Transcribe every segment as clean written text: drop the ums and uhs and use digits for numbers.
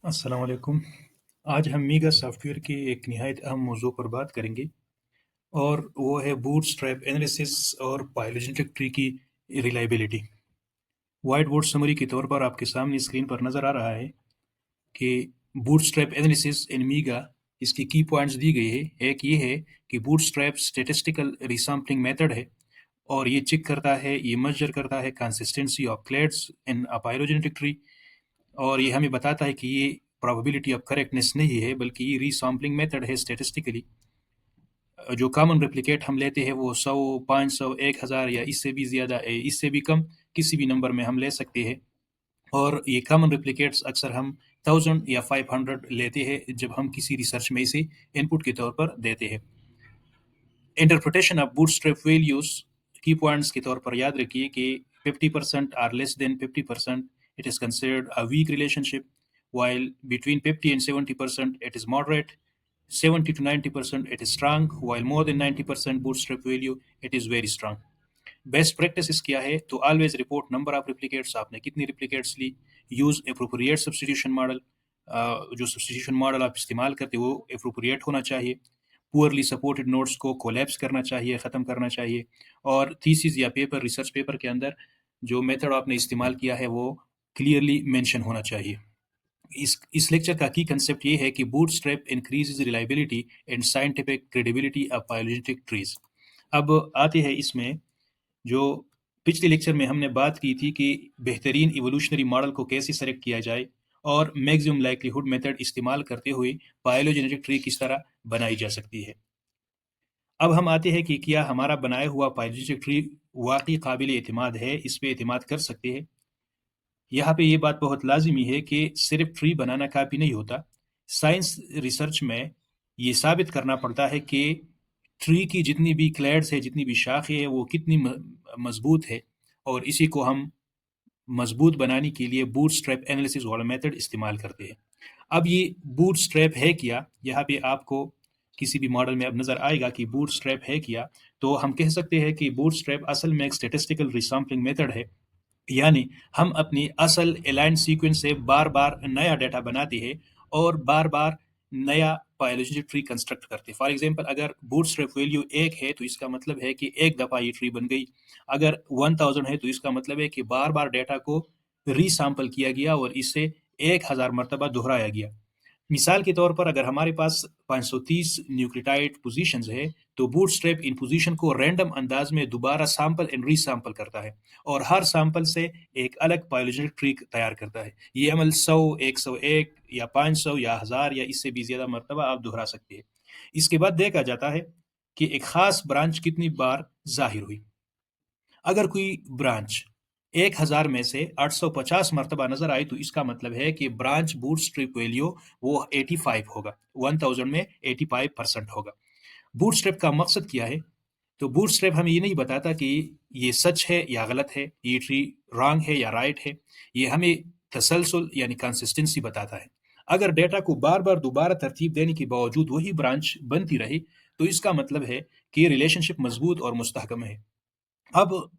अस्सलाम वालेकुम। आज हम मीगा सॉफ्टवेयर के एक निहायत अहम मौजू पर बात करेंगे और वो है बूटस्ट्रैप एनालिसिस और पाइलोजेनेटिक ट्री की रिलायबिलिटी। वाइट बोर्ड समरी के तौर पर आपके सामने स्क्रीन पर नज़र आ रहा है कि बूटस्ट्रैप एनालिसिस इन मीगा इसकी की पॉइंट्स दी गई है। एक ये है कि बूटस्ट्रैप स्टैटिस्टिकल रिसैम्पलिंग मेथड है और ये चेक करता है, ये मेजर करता है consistency of clades in a phylogenetic tree, और ये हमें बताता है कि ये प्रोबेबिलिटी ऑफ करेक्टनेस नहीं है बल्कि ये रीसैम्पलिंग मेथड है। स्टैटिस्टिकली जो कॉमन रेप्लिकेट हम लेते हैं वो 100, 500, 1000 या इससे भी ज़्यादा, इससे भी कम किसी भी नंबर में हम ले सकते हैं। और ये कॉमन रेप्लिकेट्स अक्सर हम 1000 या 500 लेते हैं जब हम किसी रिसर्च में इसे इनपुट के तौर पर देते हैं। इंटरप्रिटेशन ऑफ बूटस्ट्रैप वैल्यूज की पॉइंट्स के तौर पर याद रखिए कि 50% or less than 50% it is considered a weak relationship, while between 50 and 70% it is moderate, 70 to 90% it is strong, while more than 90% bootstrap value it is very strong. Best practice क्या है? तो always report number of replicates, आपने कितनी replicates ली। Use appropriate substitution model, जो substitution model आप इस्तेमाल करते वो एप्रोप्रिएट होना चाहिए। पुअरली सपोर्टेड नोट्स को कोलैप्स करना चाहिए, ख़त्म करना चाहिए। और थीसिस या पेपर, रिसर्च पेपर के अंदर जो मेथड आपने इस्तेमाल किया है वो क्लियरली मेंशन होना चाहिए। इस लेक्चर का की कंसेप्ट ये है कि bootstrap increases reliability and scientific credibility of phylogenetic trees. अब आते हैं इसमें, जो पिछले लेक्चर में हमने बात की थी कि बेहतरीन इवोल्यूशनरी मॉडल को कैसे सेलेक्ट किया जाए और मैक्सिमम लाइक्लीहुड मेथड इस्तेमाल करते हुए पाइलोजेनेटिक ट्री किस तरह बनाई जा सकती है। अब हम आते हैं कि क्या हमारा बनाया हुआ पाइलोजेनेटिक ट्री वाकई काबिल एतमाद है, इस पे एतमाद कर सकते हैं। यहाँ पे ये बात बहुत लाजिमी है कि सिर्फ ट्री बनाना काफ़ी नहीं होता। साइंस रिसर्च में ये साबित करना पड़ता है कि ट्री की जितनी भी क्लेड्स है, जितनी भी शाखें हैं, वो कितनी मजबूत है, और इसी को हम मजबूत बनाने के लिए बूटस्ट्रैप एनालिसिस वाला मेथड इस्तेमाल करते हैं। अब ये बूटस्ट्रैप है क्या, यहाँ पे आपको किसी भी मॉडल में अब नज़र आएगा कि बूटस्ट्रैप है क्या। तो हम कह सकते हैं कि बूटस्ट्रैप असल में एक स्टैटिस्टिकल रिसैम्पलिंग मेथड है, यानी हम अपनी असल अलाइन सीक्वेंस से बार बार नया डाटा बनाते हैं और बार बार नया पाइलोजेनेटिक ट्री कंस्ट्रक्ट करते हैं। फॉर एग्जांपल, अगर बूटस्ट्रैप वैल्यू 1 है तो इसका मतलब है कि एक दफ़ा ये ट्री बन गई। अगर 1000 है तो इसका मतलब है कि बार बार डाटा को रीसैम्पल किया गया और इसे 1000 मरतबा दोहराया गया। मिसाल के तौर पर, अगर हमारे पास 530 न्यूक्लियोटाइड पोजीशंस है तो बूटस्ट्रैप इन पोजीशन को रैंडम अंदाज में दोबारा सैंपल एंड रीसैंपल करता है और हर सैंपल से एक अलग पाइलोजेनेटिक ट्री तैयार करता है। ये अमल 100, 101 या 500 या 1000 या इससे भी ज्यादा मरतबा आप दोहरा सकते हैं। इसके बाद देखा जाता है कि एक खास ब्रांच कितनी बार जाहिर हुई। अगर कोई ब्रांच 1000 में से 850 मरतबा नजर आई तो इसका मतलब है कि ब्रांच बूटस्ट्रैप वैल्यू वो 85 होगा, 1000 में 85% होगा। बूटस्ट्रैप का मकसद क्या है? तो बूटस्ट्रैप हमें ये नहीं बताता कि ये सच है या गलत है, ये ट्री रॉन्ग है या राइट है। ये हमें तसलसल यानी कंसिस्टेंसी बताता है। अगर डेटा को बार बार दोबारा तरतीब देने के बावजूद वही ब्रांच बनती रही तो इसका मतलब है कि रिलेशनशिप मजबूत और मुस्तहकम है। अब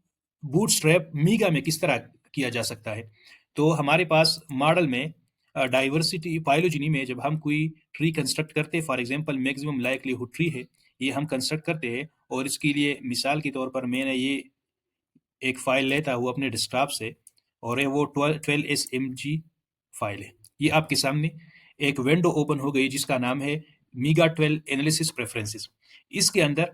बूटस्ट्रैप मीगा में किस तरह किया जा सकता है? तो हमारे पास मॉडल में डाइवर्सिटी फाइलोजेनी में जब हम कोई ट्री कंस्ट्रक्ट करते हैं, for example maximum likelihood tree है, ये हम कंस्ट्रक्ट करते हैं और इसके लिए मिसाल के तौर पर मैंने ये एक फाइल लेता हूँ अपने डेस्कटॉप से और ये वो 12 एस एम जी फाइल है। ये आपके सामने एक विंडो ओपन हो गई जिसका नाम है मीगा 12 एनालिसिस प्रेफरेंसेस। इसके अंदर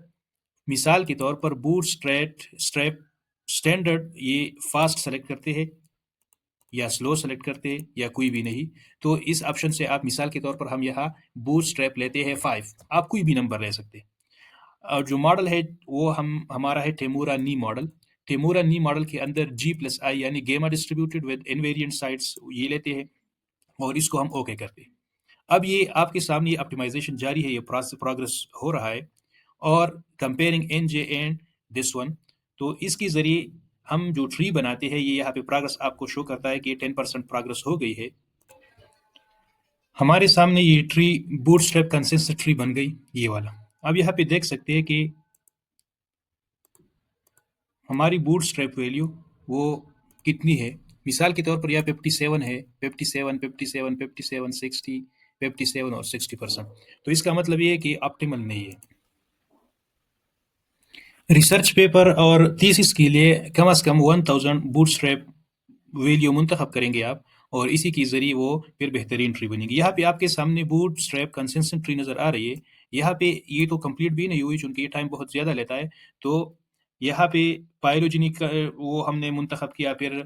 मिसाल के तौर पर बूट स्ट्रैप स्टैंडर्ड ये फास्ट सेलेक्ट करते हैं या स्लो सेलेक्ट करते हैं या कोई भी नहीं। तो इस ऑप्शन से आप मिसाल के तौर पर हम यहाँ बूट स्ट्रैप लेते हैं 5, आप कोई भी नंबर ले सकते हैं। और जो मॉडल है वो हमारा है टेमूरा नी मॉडल। टेमूरा नी मॉडल के अंदर G+I यानी गेमा डिस्ट्रीब्यूटेड विद इनवेरिएंट साइट्स ये लेते हैं और इसको हम ओके करते हैं। अब ये आपके सामने ऑप्टिमाइजेशन जारी है, ये प्रोग्रेस हो रहा है और comparing NJ and this one. तो इसके जरिए हम जो ट्री बनाते हैं ये यहाँ पे प्रोग्रेस आपको शो करता है कि 10% प्रोग्रेस हो गई है। हमारे सामने ये ट्री बूटस्ट्रैप कंसेंसस ट्री बन गई, ये वाला। अब यहाँ पे देख सकते हैं कि हमारी बूटस्ट्रैप वैल्यू वो कितनी है। مثال کے طور پر یہ 57 ہے، 57 57 57 60 57 اور 60%، تو اس کا مطلب یہ ہے کہ آپٹیمل نہیں ہے۔ ریسرچ پیپر اور تھیسس کے لیے کم از کم 1000 بوٹ اسٹریپ ویلیو منتخب کریں گے آپ، اور اسی کے ذریعے وہ پھر بہترین ٹری بنے گی۔ یہاں پہ آپ کے سامنے بوٹ اسٹریپ کنسسٹنٹ ٹری نظر آ رہی ہے۔ یہاں پہ یہ تو کمپلیٹ بھی نہیں ہوئی چونکہ یہ ٹائم بہت زیادہ لیتا ہے، تو یہاں پہ پائلوجینک وہ ہم نے منتخب کیا، پھر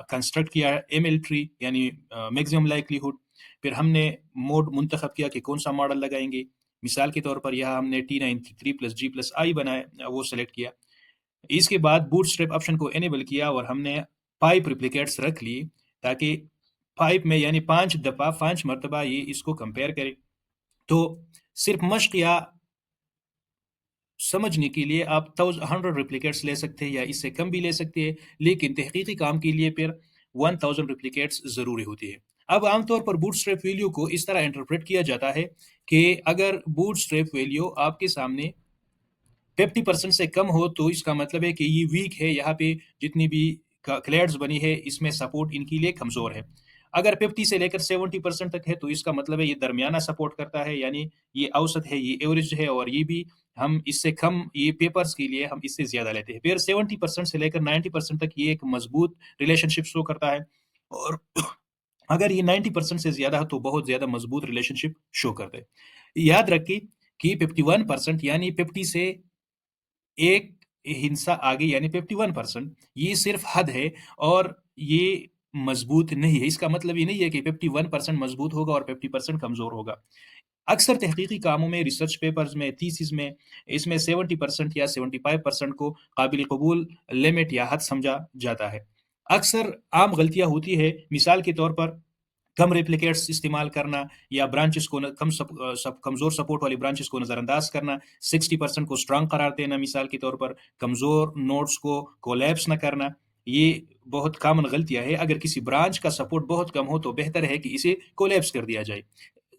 کنسٹرکٹ کیا ایم ایل ٹری یعنی میگزیمم لائکلیہڈ، پھر ہم نے موڈ منتخب کیا کہ کون سا ماڈل لگائیں گے۔ مثال کے طور پر یہاں ہم نے T93+G+I بنایا، وہ سلیکٹ کیا۔ اس کے بعد بوٹ اسٹریپ آپشن کو انیبل کیا اور ہم نے پائپ ریپلیکیٹس رکھ لی تاکہ پائپ میں یعنی 5 مرتبہ یہ اس کو کمپیئر کرے۔ تو صرف مشق یا سمجھنے کے لیے آپ 100 ریپلیکیٹس لے سکتے ہیں یا اس سے کم بھی لے سکتے ہیں، لیکن تحقیقی کام کے لیے پھر 1000 ریپلیکیٹس ضروری ہوتی ہے۔ اب عام طور پر بوٹ اسٹریپ ویلیو کو اس طرح انٹرپریٹ کیا جاتا ہے کہ اگر بوٹ اسٹریپ ویلیو آپ کے سامنے 50% سے کم ہو تو اس کا مطلب ہے کہ یہ ویک ہے، یہاں پہ جتنی بھی کلیڈز بنی ہے اس میں سپورٹ ان کے لیے کمزور ہے۔ اگر 50 سے لے کر 70% تک ہے تو اس کا مطلب ہے یہ درمیانہ سپورٹ کرتا ہے، یعنی یہ اوسط ہے، یہ ایوریج ہے، اور یہ بھی ہم اس سے کم، یہ پیپرز کے لیے ہم اس سے زیادہ لیتے ہیں۔ پھر 70% سے لے کر 90% تک یہ ایک مضبوط ریلیشن شپ شو کرتا ہے، اور اگر یہ 90% سے زیادہ ہے تو بہت زیادہ مضبوط ریلیشن شپ شو کرتا ہے۔ یاد رکھیں کہ 51% یعنی 50 سے ایک ہنسا آگے یعنی 51% یہ صرف حد ہے اور یہ مضبوط نہیں ہے۔ اس کا مطلب یہ نہیں ہے کہ 51% مضبوط ہوگا اور 50% کمزور ہوگا۔ اکثر تحقیقی کاموں میں، ریسرچ پیپرز میں، تھیسس میں اس میں 70% یا 75% کو قابل قبول لمٹ یا حد سمجھا جاتا ہے۔ اکثر عام غلطیاں ہوتی ہے، مثال کے طور پر کم ریپلیکیٹس استعمال کرنا یا برانچز کو کمزور سپورٹ والی برانچز کو نظر انداز کرنا، 60% کو اسٹرانگ قرار دینا، مثال کے طور پر کمزور نوڈز کو کولیپس نہ کرنا، یہ بہت کامن غلطیاں ہے۔ اگر کسی برانچ کا سپورٹ بہت کم ہو تو بہتر ہے کہ اسے کولیپس کر دیا جائے۔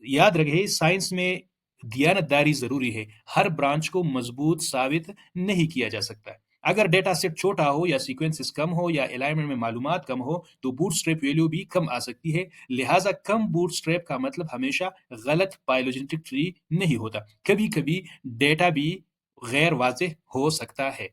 یاد رکھیں سائنس میں دیانتداری ضروری ہے، ہر برانچ کو مضبوط ثابت نہیں کیا جا سکتا۔ اگر ڈیٹا سیٹ چھوٹا ہو یا سیکوینسز کم ہو یا الائنمنٹ میں معلومات کم ہو تو بوٹ اسٹریپ ویلیو بھی کم آ سکتی ہے۔ لہٰذا کم بوٹ اسٹریپ کا مطلب ہمیشہ غلط پائلوجینٹک ٹری نہیں ہوتا، کبھی کبھی ڈیٹا بھی غیر واضح ہو سکتا ہے۔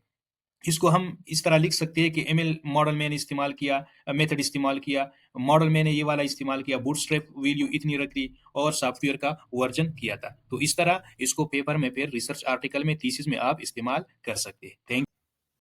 اس کو ہم اس طرح لکھ سکتے ہیں کہ ایم ایل ماڈل میں نے استعمال کیا، میتھڈ استعمال کیا، ماڈل میں نے یہ والا استعمال کیا، بوٹ اسٹریپ ویلیو اتنی رکھ لی اور سافٹ ویئر کا ورژن کیا تھا۔ تو اس طرح اس کو پیپر میں پھر ریسرچ آرٹیکل میں، تھیسس میں آپ استعمال کر سکتے ہیں۔ تھینک